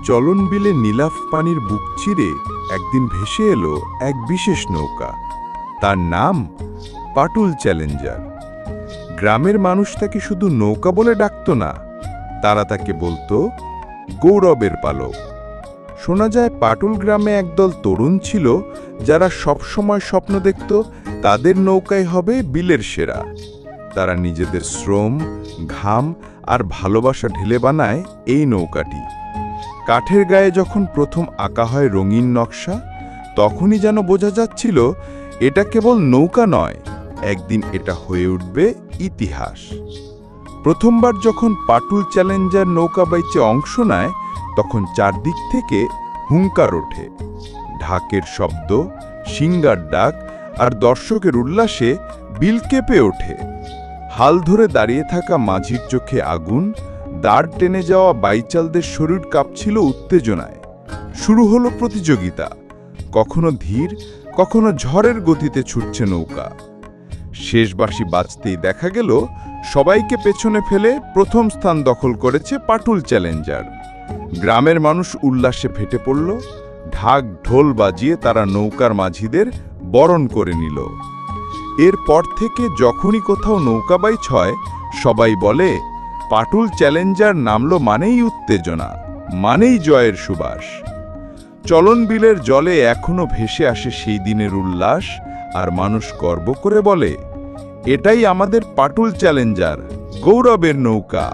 চলন বিলে নীলাভ পানির বুক চিরে একদিন ভেসে এলো এক বিশেষ নৌকা। তার নাম পাটুল চ্যালেঞ্জার। গ্রামের মানুষ তাকে শুধু নৌকা বলে ডাকত না, তারা তাকে বলতো গৌরবের পালক। শোনা যায় পাটুল গ্রামে একদল তরুণ ছিল যারা সবসময় স্বপ্ন দেখত তাদের নৌকায় হবে বিলের সেরা। তারা নিজেদের শ্রম, ঘাম আর ভালোবাসা ঢেলে বানায় এই নৌকাটি। কাঠের গায়ে যখন প্রথম আঁকা হয় রঙিন নকশা, তখনই যেন বোঝা যাচ্ছিল এটা কেবল নৌকা নয়, একদিন এটা হয়ে উঠবে ইতিহাস। প্রথমবার যখন পাটুল চ্যালেঞ্জার নৌকা বাইচে অংশ নেয়, তখন চারদিক থেকে হুঙ্কার ওঠে। ঢাকের শব্দ, সিঙ্গার ডাক আর দর্শকের উল্লাসে বিল কেঁপে ওঠে। হাল ধরে দাঁড়িয়ে থাকা মাঝির চোখে আগুন, দাঁড় টেনে যাওয়া বাইচালদের শরীর কাঁপছিল উত্তেজনায়। শুরু হলো প্রতিযোগিতা। কখনো ধীর, কখনো ঝড়ের গতিতে ছুটছে নৌকা। শেষ বাঁশি বাজতেই দেখা গেল সবাইকে পেছনে ফেলে প্রথম স্থান দখল করেছে পাটুল চ্যালেঞ্জার। গ্রামের মানুষ উল্লাসে ফেটে পড়ল। ঢাক ঢোল বাজিয়ে তারা নৌকার মাঝিদের বরণ করে নিল। এরপর থেকে যখনই কোথাও নৌকা বাইচ হয়, সবাই বলে পাটুল চ্যালেঞ্জার নামলো মানেই উত্তেজনা, মানেই জয়ের সুবাস। চলন বিলের জলে এখনো ভেসে আসে সেই দিনের উল্লাস, আর মানুষ গর্ব করে বলে, এটাই আমাদের পাটুল চ্যালেঞ্জার, গৌরবের নৌকা।